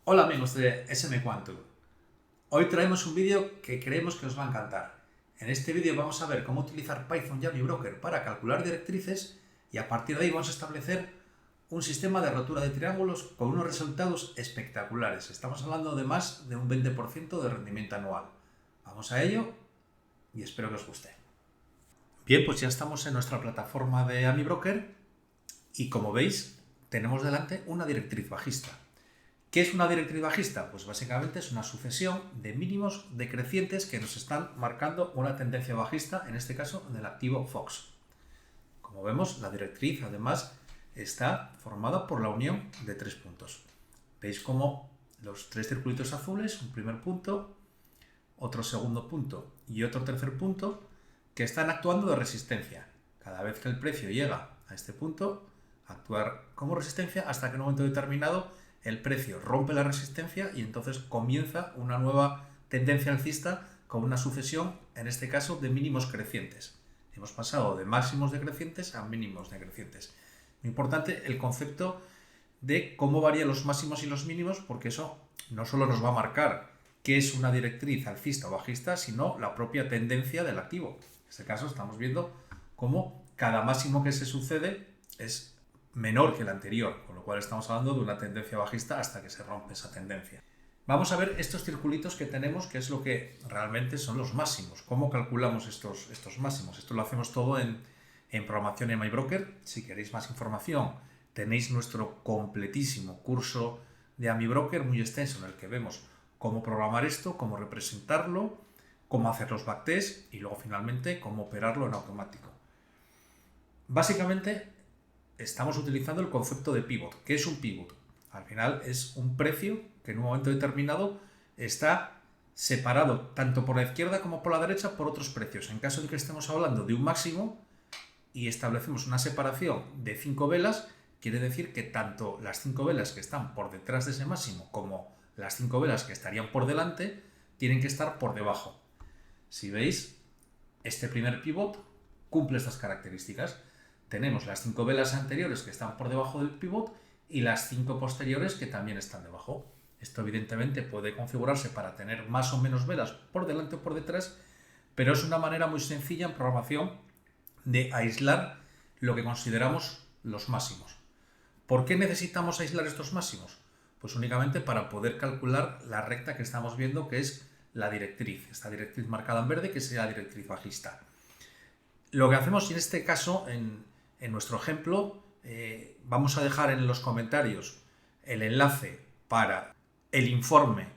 Hola amigos de SM Quantum. Hoy traemos un vídeo que creemos que os va a encantar. En este vídeo vamos a ver cómo utilizar Python y AmiBroker para calcular directrices y a partir de ahí vamos a establecer un sistema de rotura de triángulos con unos resultados espectaculares. Estamos hablando de más de un 20% de rendimiento anual. Vamos a ello y espero que os guste. Bien, pues ya estamos en nuestra plataforma de AmiBroker y como veis tenemos delante una directriz bajista. ¿Qué es una directriz bajista? Pues básicamente es una sucesión de mínimos decrecientes que nos están marcando una tendencia bajista, en este caso en el activo Fox. Como vemos, la directriz además está formada por la unión de tres puntos. Veis cómo los tres circulitos azules, un primer punto, otro segundo punto y otro tercer punto, que están actuando de resistencia. Cada vez que el precio llega a este punto, actuar como resistencia hasta que en un momento determinado el precio rompe la resistencia y entonces comienza una nueva tendencia alcista con una sucesión, en este caso, de mínimos crecientes. Hemos pasado de máximos decrecientes a mínimos decrecientes. Muy importante el concepto de cómo varían los máximos y los mínimos, porque eso no solo nos va a marcar qué es una directriz alcista o bajista, sino la propia tendencia del activo. En este caso estamos viendo cómo cada máximo que se sucede es menor que el anterior, con lo cual estamos hablando de una tendencia bajista hasta que se rompe esa tendencia. Vamos a ver estos circulitos que tenemos, que es lo que realmente son los máximos. ¿Cómo calculamos estos máximos? Esto lo hacemos todo en programación en AmiBroker. Si queréis más información, tenéis nuestro completísimo curso de AmiBroker muy extenso en el que vemos cómo programar esto, cómo representarlo, cómo hacer los backtests y luego finalmente cómo operarlo en automático. Básicamente estamos utilizando el concepto de pivot. ¿Qué es un pivot? Al final es un precio que en un momento determinado está separado tanto por la izquierda como por la derecha por otros precios. En caso de que estemos hablando de un máximo y establecemos una separación de 5 velas, quiere decir que tanto las 5 velas que están por detrás de ese máximo como las 5 velas que estarían por delante tienen que estar por debajo. Si veis, este primer pivot cumple estas características. Tenemos las 5 velas anteriores que están por debajo del pivot y las 5 posteriores que también están debajo. Esto evidentemente puede configurarse para tener más o menos velas por delante o por detrás, pero es una manera muy sencilla en programación de aislar lo que consideramos los máximos. ¿Por qué necesitamos aislar estos máximos? Pues únicamente para poder calcular la recta que estamos viendo, que es la directriz, esta directriz marcada en verde, que es la directriz bajista. Lo que hacemos en este caso, en nuestro ejemplo, vamos a dejar en los comentarios el enlace para el informe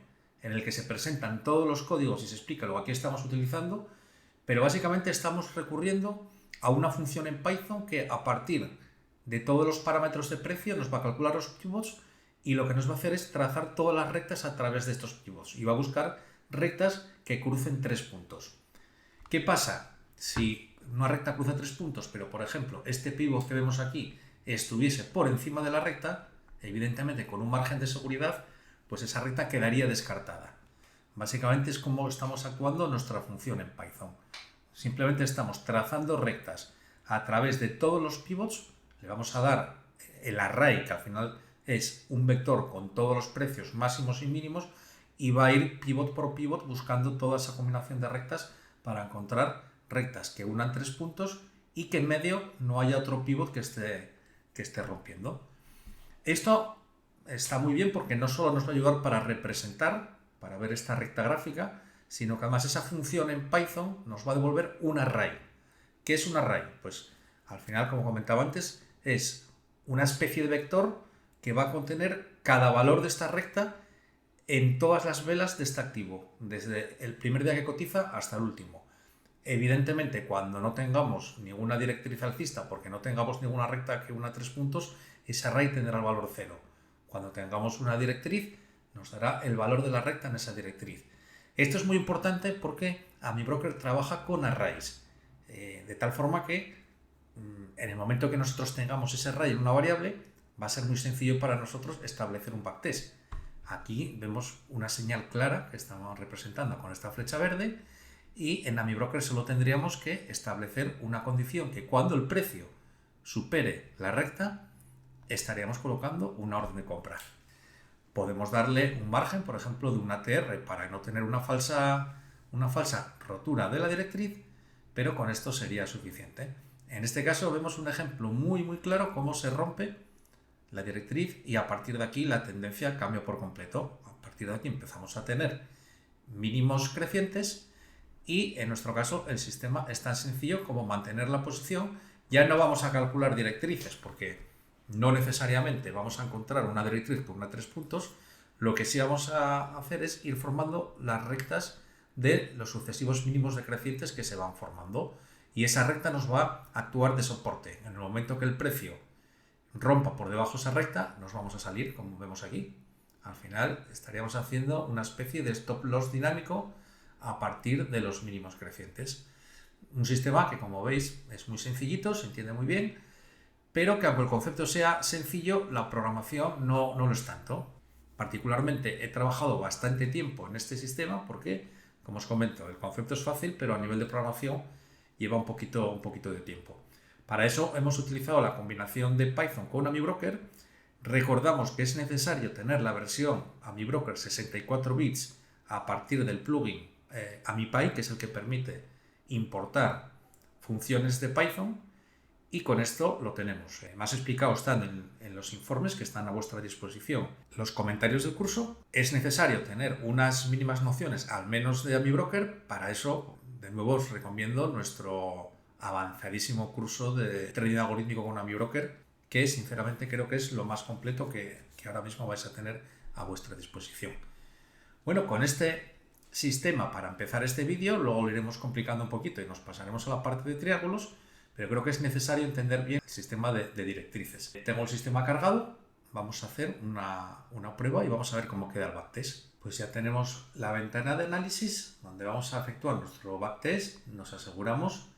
en el que se presentan todos los códigos y se explica lo que aquí estamos utilizando, pero básicamente estamos recurriendo a una función en Python que a partir de todos los parámetros de precio nos va a calcular los pivots y lo que nos va a hacer es trazar todas las rectas a través de estos pivots y va a buscar rectas que crucen 3 puntos. ¿Qué pasa? Si una recta cruza 3 puntos, pero por ejemplo este pivot que vemos aquí estuviese por encima de la recta, evidentemente con un margen de seguridad, pues esa recta quedaría descartada. Básicamente es como estamos actuando nuestra función en Python. Simplemente estamos trazando rectas a través de todos los pivots, le vamos a dar el array, que al final es un vector con todos los precios máximos y mínimos, y va a ir pivot por pivot buscando toda esa combinación de rectas para encontrar rectas que unan 3 puntos y que en medio no haya otro pivot que esté rompiendo. Esto está muy bien porque no solo nos va a ayudar para representar, para ver esta recta gráfica, sino que además esa función en Python nos va a devolver un array. ¿Qué es un array? Pues al final, como comentaba antes, es una especie de vector que va a contener cada valor de esta recta en todas las velas de este activo, desde el primer día que cotiza hasta el último. Evidentemente, cuando no tengamos ninguna directriz alcista, porque no tengamos ninguna recta que una 3 puntos, ese array tendrá el valor 0. Cuando tengamos una directriz, nos dará el valor de la recta en esa directriz. Esto es muy importante porque AmiBroker trabaja con arrays, de tal forma que en el momento que nosotros tengamos ese array en una variable, va a ser muy sencillo para nosotros establecer un backtest. Aquí vemos una señal clara que estamos representando con esta flecha verde y en AmiBroker solo tendríamos que establecer una condición que cuando el precio supere la recta estaríamos colocando una orden de compra. Podemos darle un margen, por ejemplo, de un ATR para no tener una falsa rotura de la directriz, pero con esto sería suficiente. En este caso vemos un ejemplo muy claro cómo se rompe la directriz y a partir de aquí la tendencia cambia por completo. A partir de aquí empezamos a tener mínimos crecientes y en nuestro caso el sistema es tan sencillo como mantener la posición. Ya no vamos a calcular directrices porque no necesariamente vamos a encontrar una directriz con una 3 puntos. Lo que sí vamos a hacer es ir formando las rectas de los sucesivos mínimos decrecientes que se van formando y esa recta nos va a actuar de soporte. En el momento que el precio rompa por debajo de esa recta, nos vamos a salir, como vemos aquí. Al final estaríamos haciendo una especie de stop loss dinámico a partir de los mínimos crecientes. Un sistema que, como veis, es muy sencillito, se entiende muy bien, pero que aunque el concepto sea sencillo, la programación no lo es tanto. Particularmente he trabajado bastante tiempo en este sistema porque, como os comento, el concepto es fácil, pero a nivel de programación lleva un poquito de tiempo. Para eso hemos utilizado la combinación de Python con AmiBroker. Recordamos que es necesario tener la versión AmiBroker 64 bits a partir del plugin AmiPy, que es el que permite importar funciones de Python, y con esto lo tenemos. Más explicado están en los informes que están a vuestra disposición. Los comentarios del curso. Es necesario tener unas mínimas nociones, al menos de AmiBroker. Para eso, de nuevo, os recomiendo nuestro avanzadísimo curso de trading algorítmico con AmiBroker, que sinceramente creo que es lo más completo que ahora mismo vais a tener a vuestra disposición. Bueno, con este sistema para empezar este vídeo, luego lo iremos complicando un poquito y nos pasaremos a la parte de triángulos, pero creo que es necesario entender bien el sistema de directrices. Tengo el sistema cargado, vamos a hacer una prueba y vamos a ver cómo queda el backtest. Pues ya tenemos la ventana de análisis donde vamos a efectuar nuestro backtest. Nos aseguramos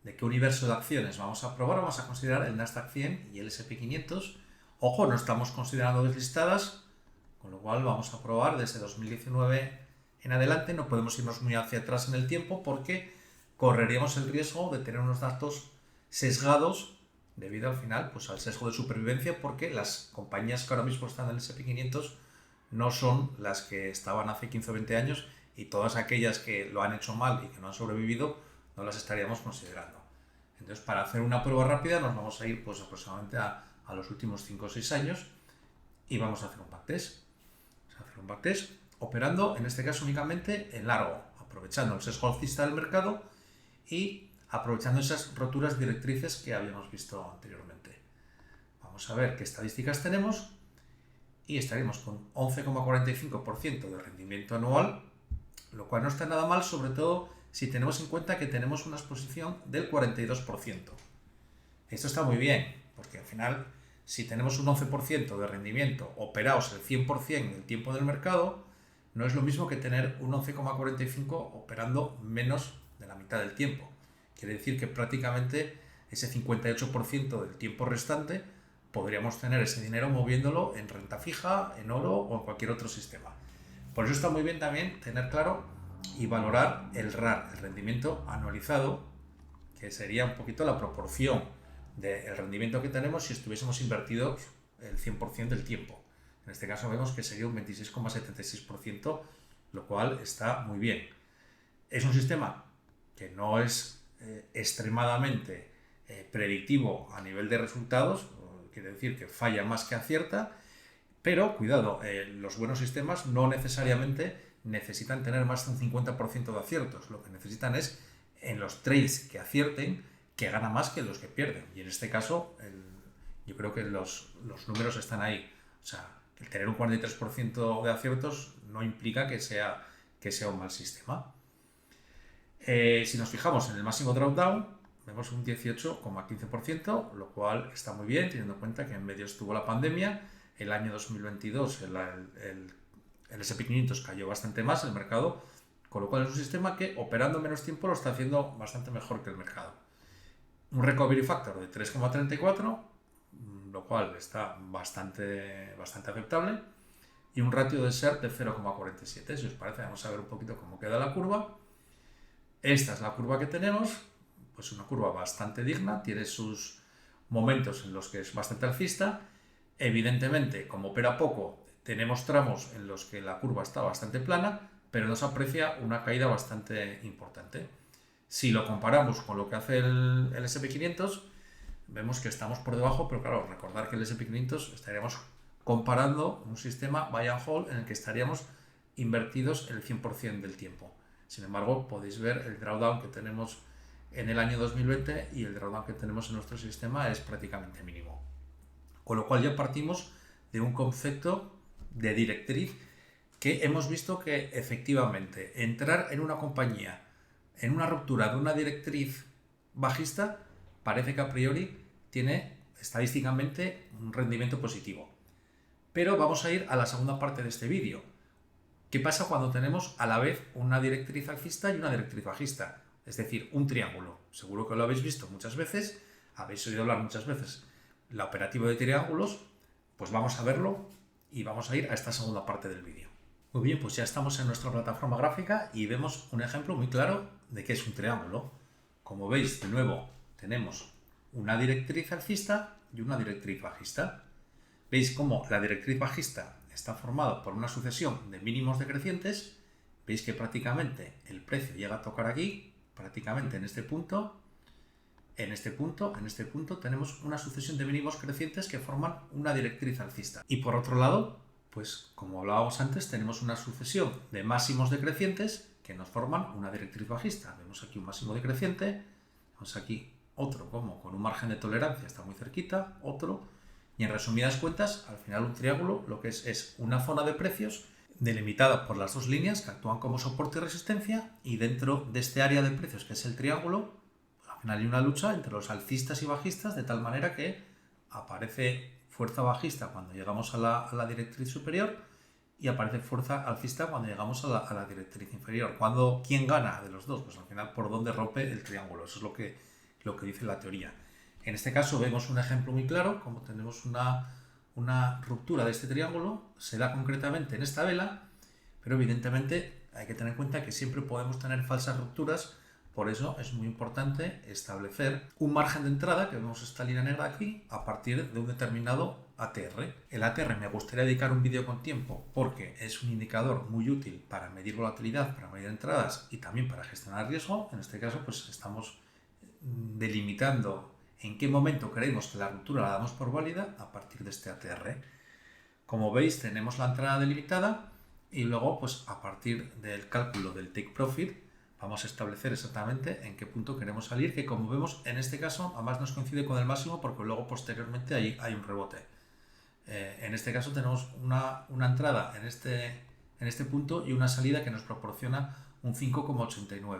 de qué universo de acciones vamos a probar. Vamos a considerar el Nasdaq 100 y el S&P 500. Ojo, no estamos considerando deslistadas, con lo cual vamos a probar desde 2019 en adelante. No podemos irnos muy hacia atrás en el tiempo porque correríamos el riesgo de tener unos datos sesgados debido al final pues al sesgo de supervivencia, porque las compañías que ahora mismo están en el S&P 500 no son las que estaban hace 15 o 20 años y todas aquellas que lo han hecho mal y que no han sobrevivido no las estaríamos considerando. Entonces, para hacer una prueba rápida nos vamos a ir pues aproximadamente a los últimos 5 o 6 años y vamos a hacer un backtest. Vamos a hacer un backtest operando en este caso únicamente en largo, aprovechando el sesgo alcista del mercado y aprovechando esas roturas directrices que habíamos visto anteriormente. Vamos a ver qué estadísticas tenemos y estaremos con 11,45% de rendimiento anual, lo cual no está nada mal, sobre todo si tenemos en cuenta que tenemos una exposición del 42%. Esto está muy bien, porque al final, si tenemos un 11% de rendimiento operados el 100% del tiempo del mercado, no es lo mismo que tener un 11,45% operando menos de la mitad del tiempo. Quiere decir que prácticamente ese 58% del tiempo restante podríamos tener ese dinero moviéndolo en renta fija, en oro o en cualquier otro sistema. Por eso está muy bien también tener claro y valorar el RAR, el rendimiento anualizado, que sería un poquito la proporción del rendimiento que tenemos si estuviésemos invertidos el 100% del tiempo. En este caso vemos que sería un 26,76%, lo cual está muy bien. Es un sistema que no es extremadamente predictivo a nivel de resultados, quiere decir que falla más que acierta, pero cuidado, los buenos sistemas no necesariamente necesitan tener más de un 50% de aciertos. Lo que necesitan es, en los trades que acierten, que gana más que los que pierden. Y en este caso, yo creo que los números están ahí. O sea, el tener un 43% de aciertos no implica que sea un mal sistema. Si nos fijamos en el máximo drawdown, vemos un 18,15%, lo cual está muy bien, teniendo en cuenta que en medio estuvo la pandemia. El año 2022 el S&P 500 cayó bastante más el mercado, con lo cual es un sistema que operando menos tiempo lo está haciendo bastante mejor que el mercado. Un recovery factor de 3,34, lo cual está bastante aceptable, y un ratio de SER de 0,47. Si os parece, vamos a ver un poquito cómo queda la curva. Esta es la curva que tenemos, pues una curva bastante digna, tiene sus momentos en los que es bastante alcista. Evidentemente, como opera poco, tenemos tramos en los que la curva está bastante plana, pero nos aprecia una caída bastante importante. Si lo comparamos con lo que hace el S&P500, vemos que estamos por debajo, pero claro, recordar que el S&P500 estaríamos comparando un sistema buy and hold en el que estaríamos invertidos el 100% del tiempo. Sin embargo, podéis ver el drawdown que tenemos en el año 2020 y el drawdown que tenemos en nuestro sistema es prácticamente mínimo. Con lo cual ya partimos de un concepto de directriz que hemos visto que efectivamente entrar en una compañía en una ruptura de una directriz bajista parece que a priori tiene estadísticamente un rendimiento positivo. Pero vamos a ir a la segunda parte de este vídeo. ¿Qué pasa cuando tenemos a la vez una directriz alcista y una directriz bajista? Es decir, un triángulo. Seguro que lo habéis visto muchas veces, habéis oído hablar muchas veces la operativa de triángulos, pues vamos a verlo y vamos a ir a esta segunda parte del vídeo. Muy bien, pues ya estamos en nuestra plataforma gráfica y vemos un ejemplo muy claro de qué es un triángulo. Como veis, de nuevo, tenemos una directriz alcista y una directriz bajista. Veis cómo la directriz bajista está formada por una sucesión de mínimos decrecientes. Veis que prácticamente el precio llega a tocar aquí, prácticamente en este punto. En este punto tenemos una sucesión de mínimos crecientes que forman una directriz alcista. Y por otro lado, pues como hablábamos antes, tenemos una sucesión de máximos decrecientes que nos forman una directriz bajista. Vemos aquí un máximo decreciente, vemos aquí otro como con un margen de tolerancia, está muy cerquita, otro, y en resumidas cuentas, al final un triángulo lo que es una zona de precios delimitada por las dos líneas que actúan como soporte y resistencia, y dentro de este área de precios que es el triángulo, al final hay una lucha entre los alcistas y bajistas, de tal manera que aparece fuerza bajista cuando llegamos a la directriz superior y aparece fuerza alcista cuando llegamos a la directriz inferior. ¿Quién gana de los dos? Pues al final por dónde rompe el triángulo. Eso es lo que dice la teoría. En este caso vemos un ejemplo muy claro, como tenemos una ruptura de este triángulo, se da concretamente en esta vela, pero evidentemente hay que tener en cuenta que siempre podemos tener falsas rupturas. Por eso es muy importante establecer un margen de entrada, que vemos esta línea negra aquí, a partir de un determinado ATR. El ATR me gustaría dedicar un vídeo con tiempo porque es un indicador muy útil para medir volatilidad, para medir entradas y también para gestionar riesgo. En este caso, pues estamos delimitando en qué momento creemos que la ruptura la damos por válida a partir de este ATR. Como veis, tenemos la entrada delimitada y luego, pues a partir del cálculo del take profit, vamos a establecer exactamente en qué punto queremos salir, que como vemos en este caso además nos coincide con el máximo porque luego posteriormente hay un rebote. En este caso tenemos una entrada en este punto y una salida que nos proporciona un 5,89.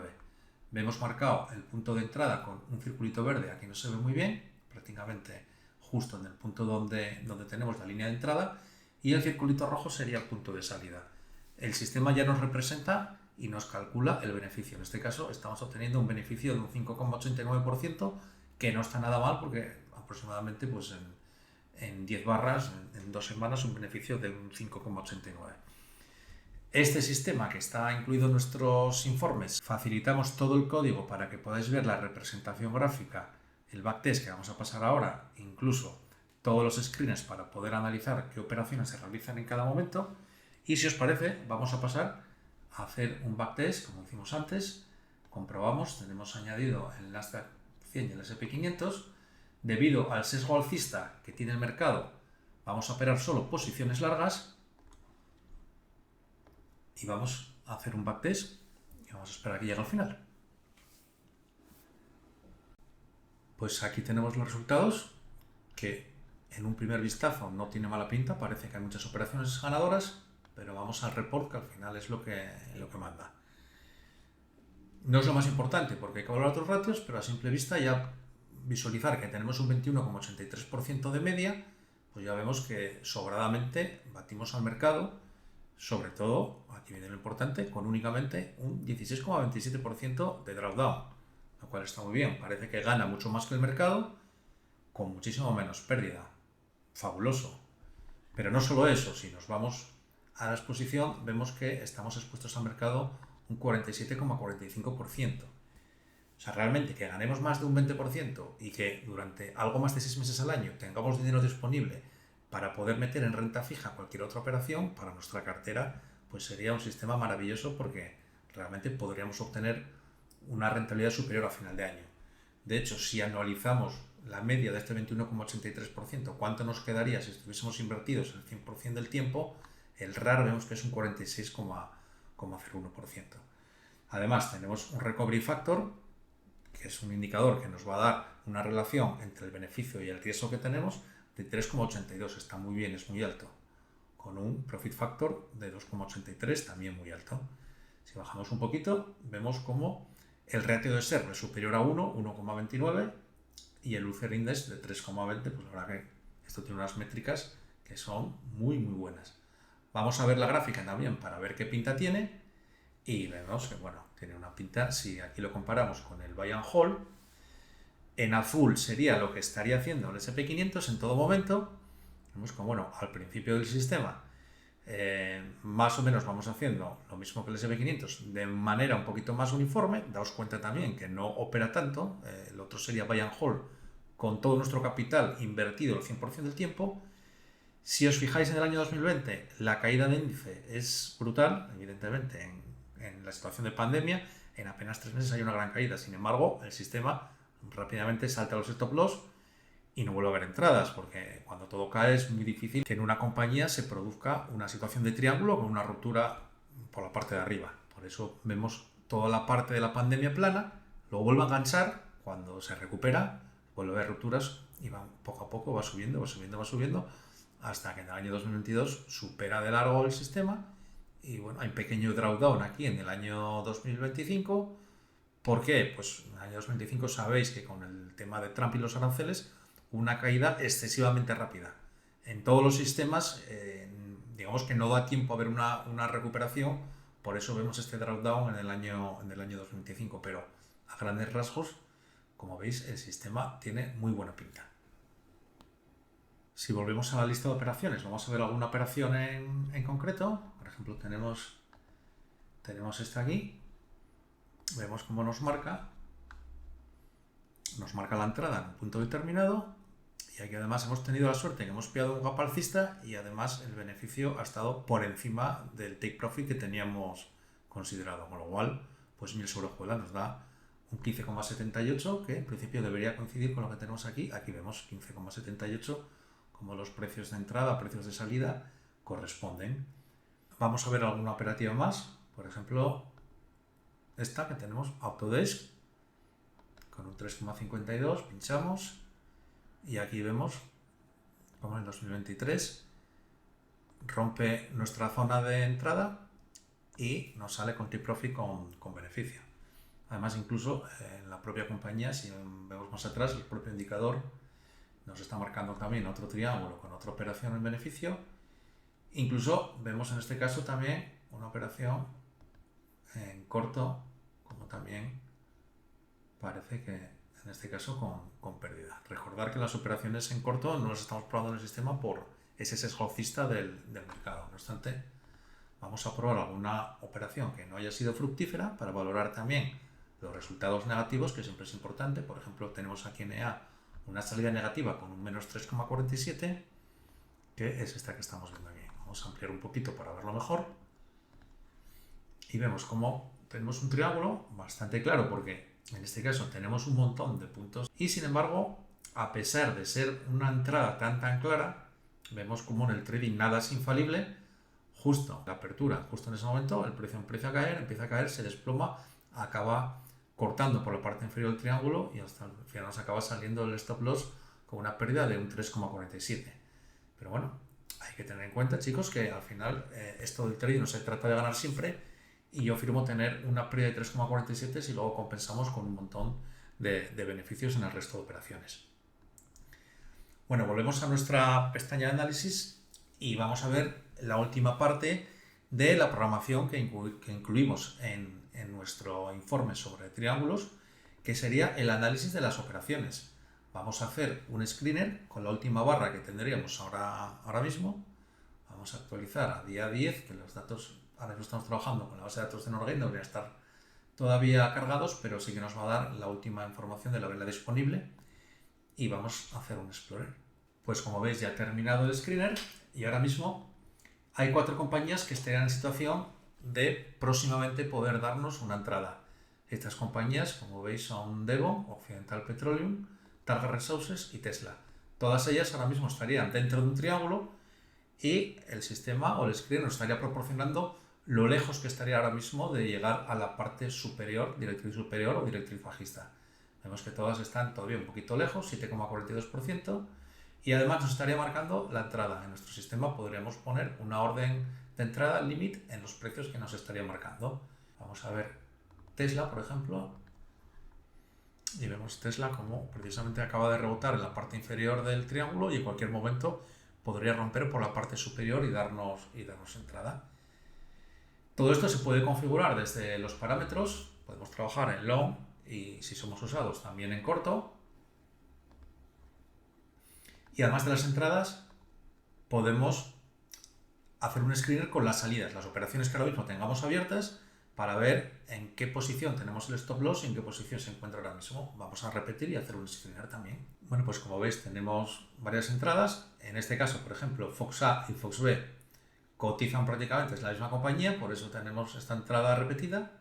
Vemos marcado el punto de entrada con un circulito verde, aquí no se ve muy bien, prácticamente justo en el punto donde tenemos la línea de entrada, y el circulito rojo sería el punto de salida. El sistema ya nos representa y nos calcula el beneficio. En este caso estamos obteniendo un beneficio de un 5,89%, que no está nada mal porque aproximadamente pues en 10 barras, en 2 semanas, un beneficio de un 5,89%. Este sistema que está incluido en nuestros informes, facilitamos todo el código para que podáis ver la representación gráfica, el backtest que vamos a pasar ahora, incluso todos los screens para poder analizar qué operaciones se realizan en cada momento. Y si os parece, vamos a pasar a hacer un backtest, como hicimos antes. Comprobamos, tenemos añadido el Nasdaq 100 y el S&P 500. Debido al sesgo alcista que tiene el mercado, vamos a operar solo posiciones largas y vamos a hacer un backtest y vamos a esperar a que llegue al final. Pues aquí tenemos los resultados, que en un primer vistazo no tiene mala pinta, parece que hay muchas operaciones ganadoras, pero vamos al report, que al final es lo que manda. No es lo más importante porque hay que valorar otros ratios, pero a simple vista ya visualizar que tenemos un 21,83% de media, pues ya vemos que sobradamente batimos al mercado, sobre todo, aquí viene lo importante, con únicamente un 16,27% de drawdown, lo cual está muy bien, parece que gana mucho más que el mercado, con muchísimo menos pérdida. Fabuloso. Pero no solo eso, si nos vamos a la exposición, vemos que estamos expuestos al mercado un 47,45%. O sea, realmente que ganemos más de un 20% y que durante algo más de 6 meses al año tengamos dinero disponible para poder meter en renta fija cualquier otra operación, para nuestra cartera, pues sería un sistema maravilloso porque realmente podríamos obtener una rentabilidad superior a final de año. De hecho, si anualizamos la media de este 21,83%, ¿cuánto nos quedaría si estuviésemos invertidos el 100% del tiempo? El RAR vemos que es un 46,01%. Además, tenemos un recovery factor, que es un indicador que nos va a dar una relación entre el beneficio y el riesgo que tenemos de 3,82, está muy bien, es muy alto, con un profit factor de 2,83, también muy alto. Si bajamos un poquito, vemos como el ratio de SER es superior a 1, 1,29, y el Luther Index de 3,20, pues la verdad que esto tiene unas métricas que son muy buenas. Vamos a ver la gráfica también para ver qué pinta tiene, y vemos que, bueno, tiene una pinta, si aquí lo comparamos con el Buy and Hold, en azul sería lo que estaría haciendo el SP500 en todo momento. Vemos como, bueno, al principio del sistema más o menos vamos haciendo lo mismo que el SP500 de manera un poquito más uniforme. Daos cuenta también que no opera tanto, el otro sería Buy and Hold con todo nuestro capital invertido el 100% del tiempo. Si os fijáis en el año 2020, la caída de índice es brutal, evidentemente en la situación de pandemia, en apenas 3 meses hay una gran caída. Sin embargo, el sistema rápidamente salta los stop loss y no vuelve a haber entradas, porque cuando todo cae es muy difícil que en una compañía se produzca una situación de triángulo con una ruptura por la parte de arriba. Por eso vemos toda la parte de la pandemia plana, luego vuelve a enganchar, cuando se recupera, vuelve a haber rupturas y va, poco a poco va subiendo, hasta que en el año 2022 supera de largo el sistema. Y bueno, hay un pequeño drawdown aquí en el año 2025. ¿Por qué? Pues en el año 2025 sabéis que con el tema de Trump y los aranceles, una caída excesivamente rápida. En todos los sistemas, digamos que no da tiempo a ver una recuperación, por eso vemos este drawdown en el año 2025, pero a grandes rasgos, como veis, el sistema tiene muy buena pinta. Si volvemos a la lista de operaciones, vamos a ver alguna operación en concreto. Por ejemplo, tenemos esta aquí. Vemos cómo nos marca la entrada en un punto determinado, y aquí además hemos tenido la suerte que hemos pillado un gap alcista y además el beneficio ha estado por encima del take profit que teníamos considerado, con lo cual pues 1000 sobre juela nos da un 15,78, que en principio debería coincidir con lo que tenemos aquí. Aquí vemos 15,78 como los precios de entrada, precios de salida corresponden. Vamos a ver alguna operativa más, por ejemplo esta que tenemos, Autodesk, con un 3,52, pinchamos y aquí vemos como en 2023 rompe nuestra zona de entrada y nos sale con take profit con beneficio. Además, incluso en la propia compañía, si vemos más atrás, el propio indicador nos está marcando también otro triángulo con otra operación en beneficio. Incluso vemos en este caso también una operación en corto, como también parece que en este caso con pérdida. Recordar que las operaciones en corto no las estamos probando en el sistema por ese sesgo alcista del mercado. No obstante, vamos a probar alguna operación que no haya sido fructífera para valorar también los resultados negativos, que siempre es importante. Por ejemplo, tenemos aquí en EA una salida negativa con un menos 3,47, que es esta que estamos viendo aquí. Vamos a ampliar un poquito para verlo mejor. Y vemos como tenemos un triángulo bastante claro, porque en este caso tenemos un montón de puntos y sin embargo, a pesar de ser una entrada tan clara, vemos como en el trading nada es infalible. Justo la apertura, justo en ese momento el precio empieza a caer, se desploma, acaba cortando por la parte inferior del triángulo y hasta el final nos acaba saliendo el stop loss con una pérdida de un 3,47. Pero bueno, hay que tener en cuenta, chicos, que al final esto del trading no se trata de ganar siempre, y yo afirmo tener una pérdida de 3,47 si luego compensamos con un montón de beneficios en el resto de operaciones. Bueno, volvemos a nuestra pestaña de análisis y vamos a ver la última parte de la programación que incluimos en nuestro informe sobre triángulos, que sería el análisis de las operaciones. Vamos a hacer un screener con la última barra que tendríamos ahora mismo. Vamos a actualizar a día 10, que los datos, ahora mismo estamos trabajando con la base de datos de Norgate, no deberían estar todavía cargados, pero sí que nos va a dar la última información de la vela disponible. Y vamos a hacer un Explorer. Pues como veis ya he terminado el screener y ahora mismo hay 4 compañías que estarían en situación de próximamente poder darnos una entrada. Estas compañías, como veis, son Devon, Occidental Petroleum, Targa Resources y Tesla. Todas ellas ahora mismo estarían dentro de un triángulo y el sistema o el screen nos estaría proporcionando lo lejos que estaría ahora mismo de llegar a la parte superior, directriz superior o directriz bajista. Vemos que todas están todavía un poquito lejos, 7,42%, y además nos estaría marcando la entrada. En nuestro sistema podríamos poner una orden de entrada límite en los precios que nos estaría marcando. Vamos a ver Tesla, por ejemplo, y vemos Tesla como precisamente acaba de rebotar en la parte inferior del triángulo y en cualquier momento podría romper por la parte superior y darnos entrada. Todo esto se puede configurar desde los parámetros, podemos trabajar en long y si somos usados también en corto. Y además de las entradas podemos hacer un screener con las salidas, las operaciones que ahora mismo tengamos abiertas, para ver en qué posición tenemos el stop loss y en qué posición se encuentra ahora mismo. Vamos a repetir y hacer un screener también. Bueno, pues como veis tenemos varias entradas. En este caso, por ejemplo, Fox A y Fox B cotizan prácticamente, es la misma compañía, por eso tenemos esta entrada repetida.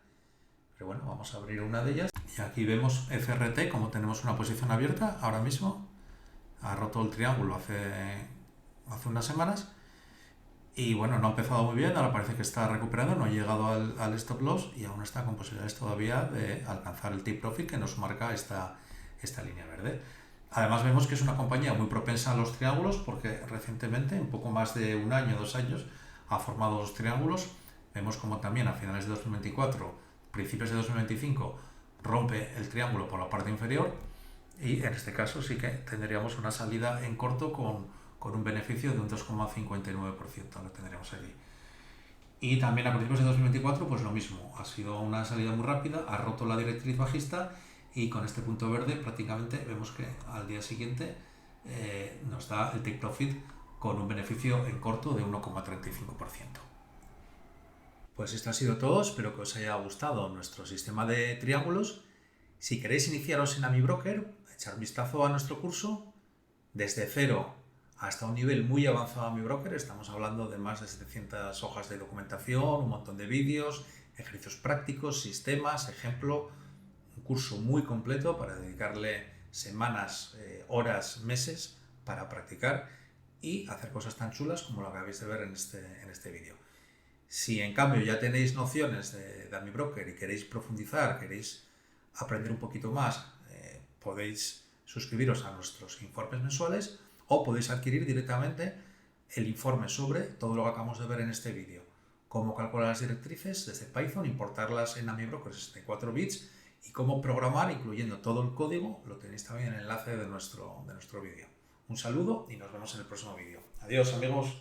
Pero bueno, vamos a abrir una de ellas. Y aquí vemos FRT, como tenemos una posición abierta ahora mismo. Ha roto el triángulo hace unas semanas. Y bueno, no ha empezado muy bien, ahora parece que está recuperando, no ha llegado al stop loss y aún está con posibilidades todavía de alcanzar el take profit que nos marca esta línea verde. Además vemos que es una compañía muy propensa a los triángulos porque recientemente, un poco más de un año, 2 años, ha formado dos triángulos. Vemos como también a finales de 2024, principios de 2025, rompe el triángulo por la parte inferior y en este caso sí que tendríamos una salida en corto con un beneficio de un 2,59%, lo tendríamos aquí. Y también a principios de 2024, pues lo mismo, ha sido una salida muy rápida, ha roto la directriz bajista y con este punto verde prácticamente vemos que al día siguiente nos da el take profit con un beneficio en corto de 1,35%. Pues esto ha sido todo, espero que os haya gustado nuestro sistema de triángulos. Si queréis iniciaros en AmiBroker, echar un vistazo a nuestro curso, desde cero hasta un nivel muy avanzado a AmiBroker, estamos hablando de más de 700 hojas de documentación, un montón de vídeos, ejercicios prácticos, sistemas, ejemplo, un curso muy completo para dedicarle semanas, horas, meses para practicar y hacer cosas tan chulas como lo acabáis de ver en este vídeo. Si en cambio ya tenéis nociones de AmiBroker y queréis profundizar, queréis aprender un poquito más, podéis suscribiros a nuestros informes mensuales o podéis adquirir directamente el informe sobre todo lo que acabamos de ver en este vídeo. Cómo calcular las directrices desde Python, importarlas en AmiBroker 64 bits y cómo programar, incluyendo todo el código, lo tenéis también en el enlace de nuestro vídeo. Un saludo y nos vemos en el próximo vídeo. Adiós, amigos.